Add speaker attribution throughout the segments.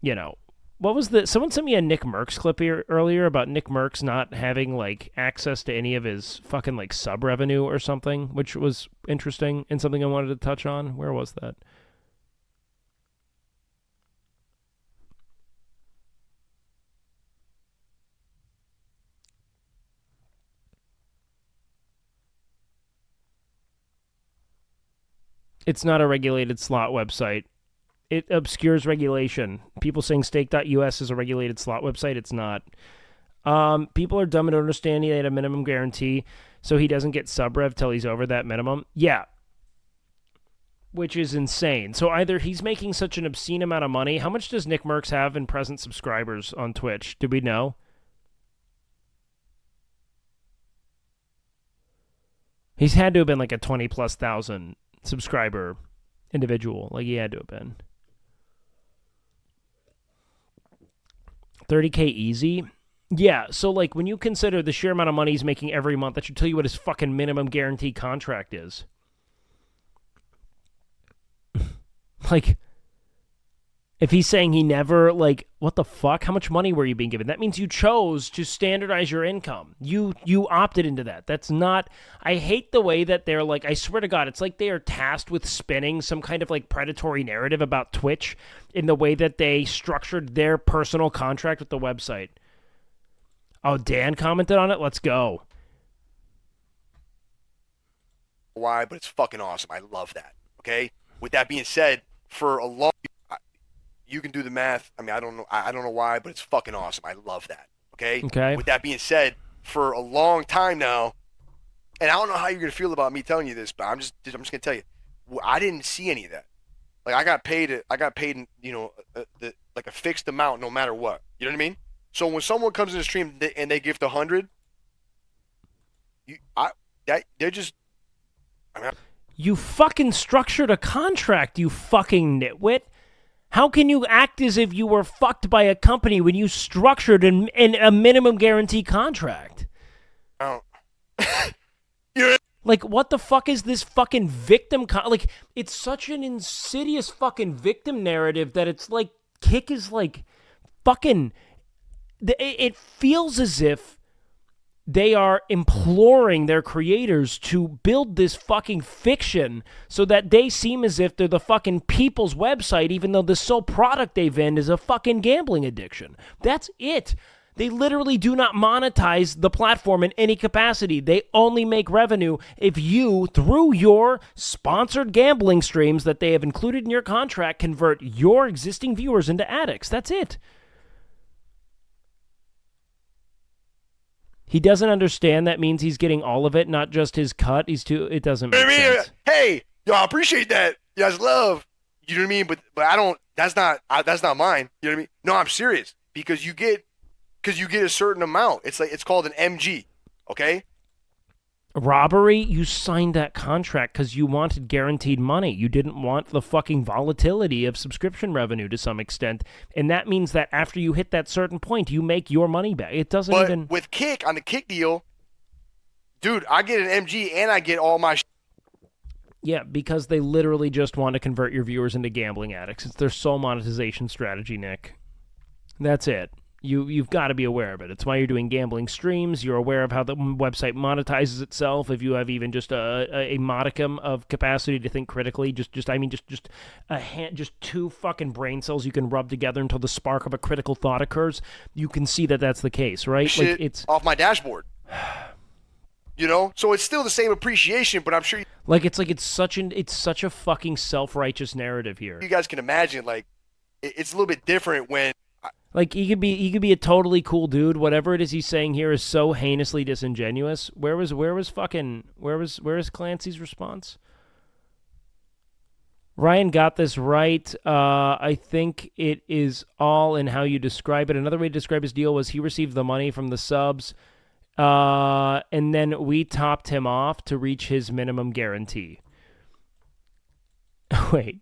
Speaker 1: you know, what was the? Someone sent me a NickMercs clip here earlier about NickMercs not having like access to any of his fucking like sub revenue or something, which was interesting and something I wanted to touch on. Where was that? It's not a regulated slot website. It obscures regulation. People saying stake.us is a regulated slot website. It's not. People are dumb and don't understand he had a minimum guarantee, so he doesn't get sub rev till he's over that minimum. Yeah. Which is insane. So either he's making such an obscene amount of money. How much does NickMercs have in present subscribers on Twitch? Do we know? He's had to have been like a 20+ thousand subscriber individual. Like he had to have been. 30K easy? Yeah, so like when you consider the sheer amount of money he's making every month, that should tell you what his fucking minimum guarantee contract is. Like, if he's saying he never, like, what the fuck? How much money were you being given? That means you chose to standardize your income. You opted into that. That's not, I hate the way that they're like, I swear to God, it's like they are tasked with spinning some kind of like predatory narrative about Twitch in the way that they structured their personal contract with the website. Oh, Dan commented on it? Let's go.
Speaker 2: Why, but it's fucking awesome. I love that. Okay? With that being said, for a long, you can do the math. I mean, I don't know why, but it's fucking awesome. I love that. Okay?
Speaker 1: Okay.
Speaker 2: With that being said, for a long time now, and I don't know how you're gonna feel about me telling you this, but I'm just gonna tell you, I didn't see any of that. Like I got paid, you know, like a fixed amount no matter what. You know what I mean? So when someone comes in the stream and they gift 100, they're just. I mean,
Speaker 1: you fucking structured a contract, you fucking nitwit. How can you act as if you were fucked by a company when you structured a minimum guarantee contract?
Speaker 2: Oh.
Speaker 1: Like, what the fuck is this fucking victim? Like, it's such an insidious fucking victim narrative that it's like, Kick is like, fucking, it feels as if they are imploring their creators to build this fucking fiction so that they seem as if they're the fucking people's website, even though the sole product they vend is a fucking gambling addiction. That's it. They literally do not monetize the platform in any capacity. They only make revenue if you, through your sponsored gambling streams that they have included in your contract, convert your existing viewers into addicts. That's it. He doesn't understand that means he's getting all of it, not just his cut. It doesn't make sense.
Speaker 2: Hey, yo, I appreciate that. You guys love, you know what I mean? But I don't, that's not mine. You know what I mean? No, I'm serious. Because you get a certain amount. It's like, it's called an MG. Okay?
Speaker 1: Robbery, you signed that contract because you wanted guaranteed money. You didn't want the fucking volatility of subscription revenue to some extent. And that means that after you hit that certain point, you make your money back. It doesn't even...
Speaker 2: With Kick, on the Kick deal, dude, I get an MG and I get all my
Speaker 1: Yeah, because they literally just want to convert your viewers into gambling addicts. It's their sole monetization strategy, Nick. That's it. You've got to be aware of it. It's why you're doing gambling streams. You're aware of how the website monetizes itself. If you have even just a modicum of capacity to think critically, just two fucking brain cells you can rub together until the spark of a critical thought occurs, you can see that that's the case, right?
Speaker 2: Shit
Speaker 1: like it's
Speaker 2: off my dashboard. You know, so it's still the same appreciation, but I'm sure
Speaker 1: it's such a fucking self-righteous narrative here.
Speaker 2: You guys can imagine, like, it's a little bit different when.
Speaker 1: Like, he could be a totally cool dude. Whatever it is he's saying here is so heinously disingenuous. Where was Clancy's response? Ryan got this right. I think it is all in how you describe it. Another way to describe his deal was he received the money from the subs, and then we topped him off to reach his minimum guarantee. Wait.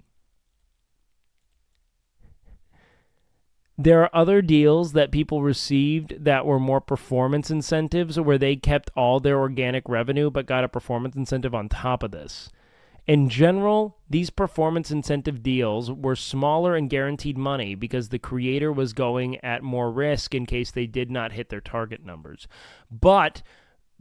Speaker 1: There are other deals that people received that were more performance incentives where they kept all their organic revenue but got a performance incentive on top of this. In general, these performance incentive deals were smaller and guaranteed money because the creator was going at more risk in case they did not hit their target numbers. But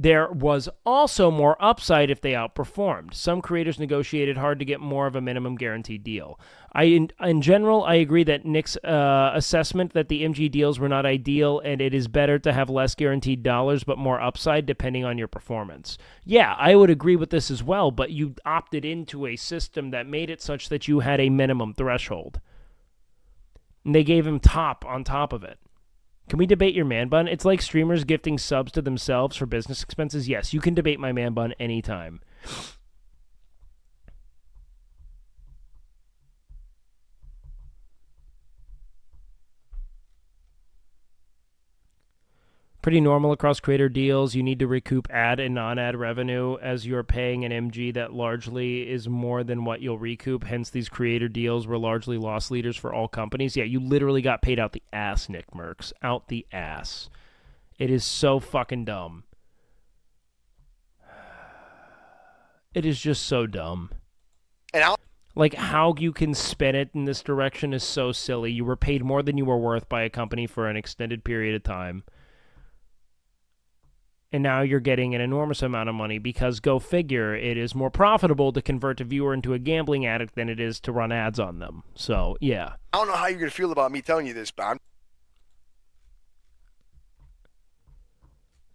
Speaker 1: there was also more upside if they outperformed. Some creators negotiated hard to get more of a minimum guaranteed deal. In general, I agree that Nick's assessment that the MG deals were not ideal and it is better to have less guaranteed dollars but more upside depending on your performance. Yeah, I would agree with this as well, but you opted into a system that made it such that you had a minimum threshold. And they gave him top on top of it. Can we debate your man bun? It's like streamers gifting subs to themselves for business expenses. Yes, you can debate my man bun anytime. Pretty normal across creator deals. You need to recoup ad and non-ad revenue as you're paying an MG that largely is more than what you'll recoup. Hence, these creator deals were largely loss leaders for all companies. Yeah, you literally got paid out the ass, NickMercs. Out the ass. It is so fucking dumb. It is just so dumb. Like, how you can spin it in this direction is so silly. You were paid more than you were worth by a company for an extended period of time. And now you're getting an enormous amount of money because, go figure, it is more profitable to convert a viewer into a gambling addict than it is to run ads on them. So, yeah.
Speaker 2: I don't know how you're going to feel about me telling you this, but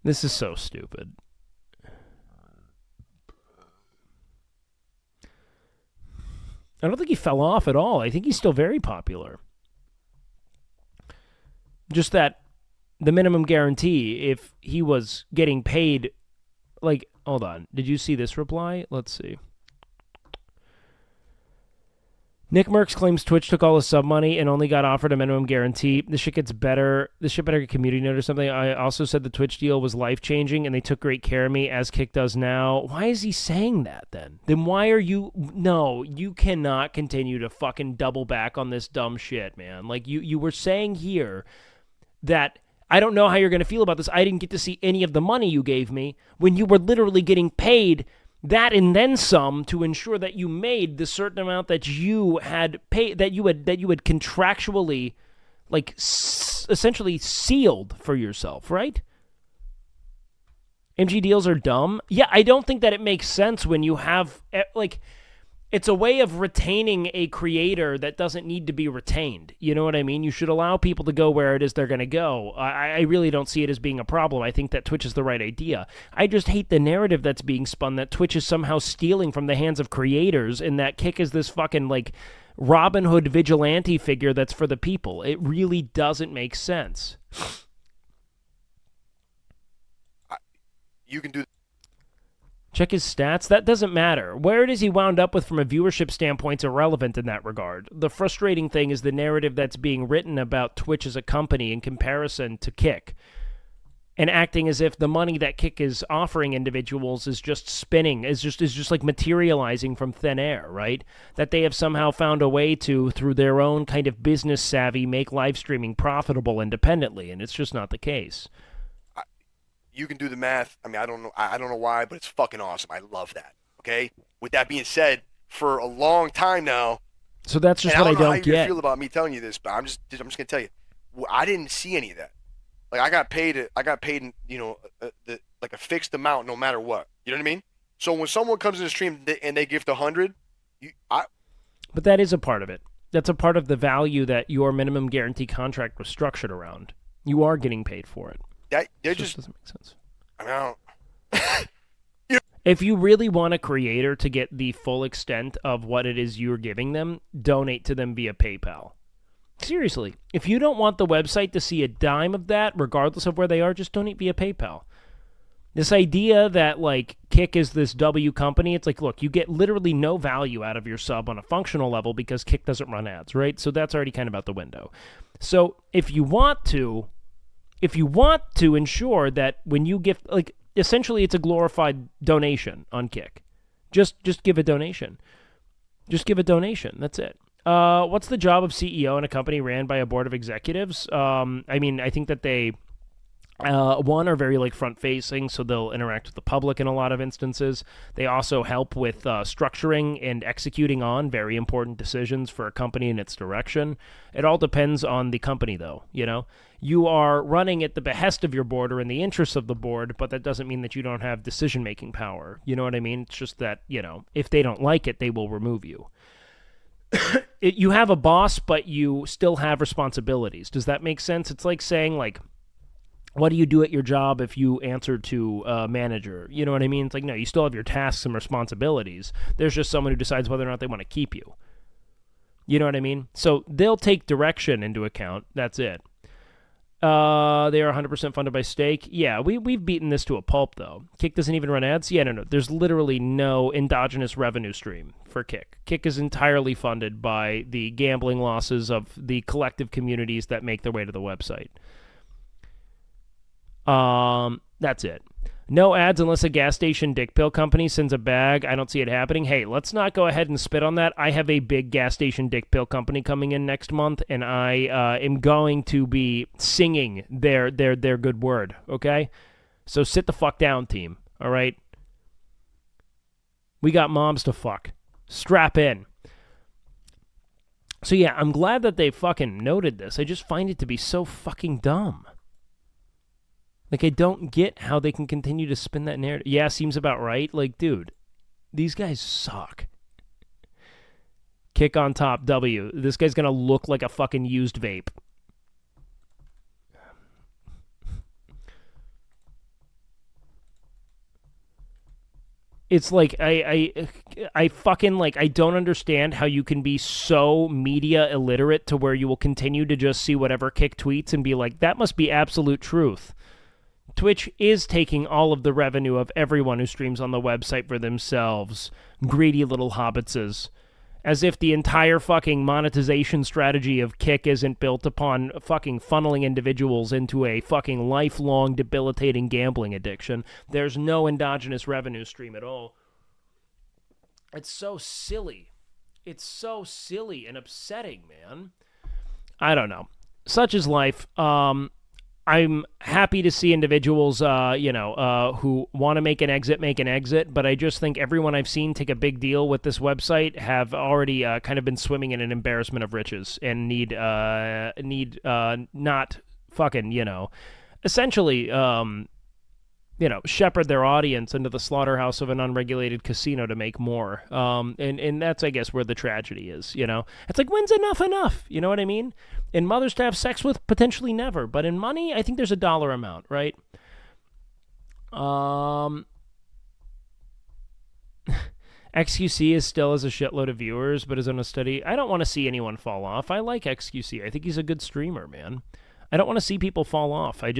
Speaker 1: This is so stupid. I don't think he fell off at all. I think he's still very popular. Just that the minimum guarantee, if he was getting paid, like, hold on. Did you see this reply? Let's see. NickMercs claims Twitch took all the sub money and only got offered a minimum guarantee. This shit gets better. This shit better get community note or something. I also said the Twitch deal was life-changing and they took great care of me, as Kick does now. Why is he saying that, then? Then why are you... No, you cannot continue to fucking double back on this dumb shit, man. Like, you were saying here that... I don't know how you're going to feel about this. I didn't get to see any of the money you gave me when you were literally getting paid that and then some to ensure that you made the certain amount that you had paid, that you had contractually, like, essentially sealed for yourself, right? MG deals are dumb. Yeah, I don't think that it makes sense when you have, like, it's a way of retaining a creator that doesn't need to be retained. You know what I mean? You should allow people to go where it is they're going to go. I really don't see it as being a problem. I think that Twitch is the right idea. I just hate the narrative that's being spun that Twitch is somehow stealing from the hands of creators and that Kick is this fucking, like, Robin Hood vigilante figure that's for the people. It really doesn't make sense.
Speaker 2: you can do.
Speaker 1: Check his stats. That doesn't matter. Where it is he wound up with from a viewership standpoint is irrelevant in that regard. The frustrating thing is the narrative that's being written about Twitch as a company in comparison to Kick, and acting as if the money that Kick is offering individuals is just spinning, is just like materializing from thin air, right? That they have somehow found a way to, through their own kind of business savvy, make live streaming profitable independently, and it's just not the case.
Speaker 2: You can do the math. I mean, I don't know why, but it's fucking awesome. I love that. Okay. With that being said, for a long time now.
Speaker 1: So that's just what I don't get. I don't know how you
Speaker 2: feel about me telling you this, but I'm just gonna tell you, I didn't see any of that. Like I got paid, you know, like a fixed amount no matter what. You know what I mean? So when someone comes in the stream and they gift 100,
Speaker 1: but that is a part of it. That's a part of the value that your minimum guarantee contract was structured around. You are getting paid for it.
Speaker 2: That
Speaker 1: just doesn't make sense.
Speaker 2: I mean,
Speaker 1: if you really want a creator to get the full extent of what it is you're giving them, donate to them via PayPal. Seriously, if you don't want the website to see a dime of that, regardless of where they are, just donate via PayPal. This idea that, like, Kick is this W company, it's like, look, you get literally no value out of your sub on a functional level because Kick doesn't run ads, right? So that's already kind of out the window. So if you want to ensure that when you gift, like, essentially it's a glorified donation on Kick. Just give a donation. Just give a donation. That's it. What's the job of CEO in a company ran by a board of executives? I mean, I think that they One are very like front facing, so they'll interact with the public in a lot of instances. They also help with structuring and executing on very important decisions for a company in its direction. It all depends on the company, though. You are running at the behest of your board or in the interests of the board, but that doesn't mean that you don't have decision making power. You know what I mean? It's just that if they don't like it, they will remove you. You have a boss, but you still have responsibilities. Does that make sense? It's like saying like, what do you do at your job if you answer to a manager? You know what I mean? It's like, no, you still have your tasks and responsibilities. There's just someone who decides whether or not they want to keep you. You know what I mean? So they'll take direction into account. That's it. They are 100% funded by stake. Yeah, we've beaten this to a pulp, though. Kick doesn't even run ads? Yeah, no. There's literally no endogenous revenue stream for Kick. Kick is entirely funded by the gambling losses of the collective communities that make their way to the website. That's it. No ads unless a gas station dick pill company sends a bag. I don't see it happening. Hey, let's not go ahead and spit on that. I have a big gas station dick pill company coming in next month, and I am going to be singing their good word, okay? So sit the fuck down, team, all right? We got moms to fuck. Strap in. So yeah, I'm glad that they fucking noted this. I just find it to be so fucking dumb. Like, I don't get how they can continue to spin that narrative. Yeah, seems about right. Like, dude, these guys suck. Kick on top, W. This guy's going to look like a fucking used vape. It's like, I fucking, like, I don't understand how you can be so media illiterate to where you will continue to just see whatever Kick tweets and be like, that must be absolute truth. Twitch is taking all of the revenue of everyone who streams on the website for themselves. Greedy little hobbitses. As if the entire fucking monetization strategy of Kick isn't built upon fucking funneling individuals into a fucking lifelong debilitating gambling addiction. There's no endogenous revenue stream at all. It's so silly. It's so silly and upsetting, man. I don't know. Such is life. I'm happy to see individuals, who want to make an exit, but I just think everyone I've seen take a big deal with this website have already kind of been swimming in an embarrassment of riches and need not fucking, essentially, shepherd their audience into the slaughterhouse of an unregulated casino to make more. And that's, I guess, where the tragedy is, It's like, when's enough? You know what I mean? In mothers to have sex with, potentially never. But in money, I think there's a dollar amount, right? XQC is still has a shitload of viewers, but is on a steady... I don't want to see anyone fall off. I like XQC. I think he's a good streamer, man. I don't want to see people fall off. I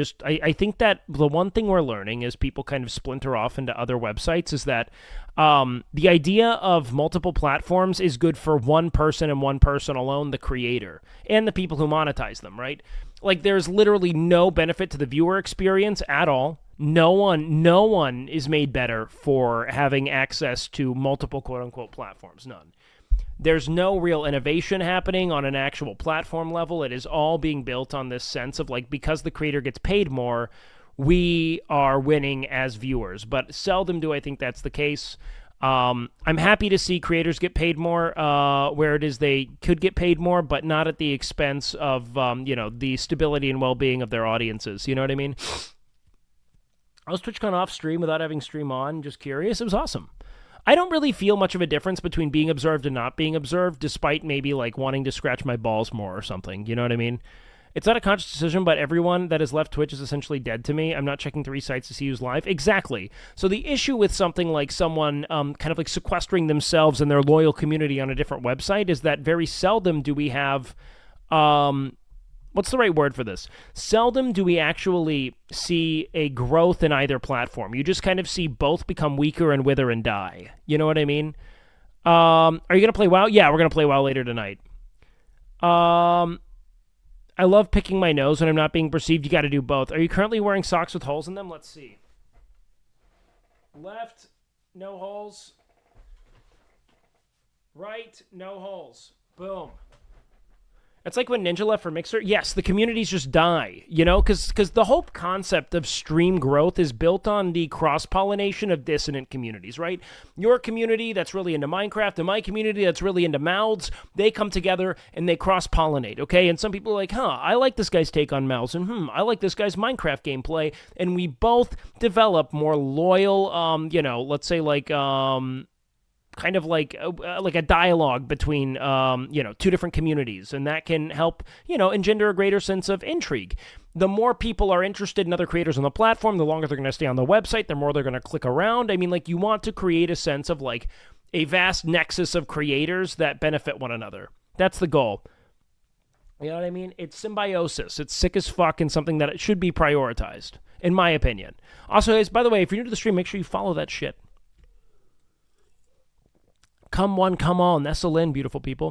Speaker 1: think that the one thing we're learning as people kind of splinter off into other websites is that the idea of multiple platforms is good for one person and one person alone, the creator, and the people who monetize them, right? Like, there's literally no benefit to the viewer experience at all. No one is made better for having access to multiple quote-unquote platforms. None. There's no real innovation happening on an actual platform level. It is all being built on this sense of, like, because the creator gets paid more, we are winning as viewers. But seldom do I think that's the case. I'm happy to see creators get paid more where it is they could get paid more, but not at the expense of, the stability and well-being of their audiences. You know what I mean? I was TwitchCon off stream without having stream on. Just curious. It was awesome. I don't really feel much of a difference between being observed and not being observed, despite maybe, like, wanting to scratch my balls more or something. You know what I mean? It's not a conscious decision, but everyone that has left Twitch is essentially dead to me. I'm not checking 3 sites to see who's live. Exactly. So the issue with something like someone kind of like sequestering themselves and their loyal community on a different website is that very seldom do we have... what's the right word for this? Seldom do we actually see a growth in either platform. You just kind of see both become weaker and wither and die. You know what I mean? Are you going to play WoW? Yeah, we're going to play WoW later tonight. I love picking my nose when I'm not being perceived. You got to do both. Are you currently wearing socks with holes in them? Let's see. Left, no holes. Right, no holes. Boom. It's like when Ninja left for Mixer. Yes, the communities just die, you know, because the whole concept of stream growth is built on the cross-pollination of dissonant communities, right? Your community that's really into Minecraft and my community that's really into mouths, they come together and they cross-pollinate, okay? And some people are like, I like this guy's take on mouths, and I like this guy's Minecraft gameplay, and we both develop more loyal, you know, let's say like, kind of like a dialogue between you know, two different communities, and that can help, you know, engender a greater sense of intrigue. The more people are interested in other creators on the platform, the longer they're going to stay on the website, the more they're going to click around. I mean, like, you want to create a sense of like a vast nexus of creators that benefit one another. That's the goal. You know what I mean? It's symbiosis. It's sick as fuck, and something that it should be prioritized, in my opinion. Also, guys, by the way, if you're new to the stream, make sure you follow that shit. Come one, come all, nestle in, beautiful people.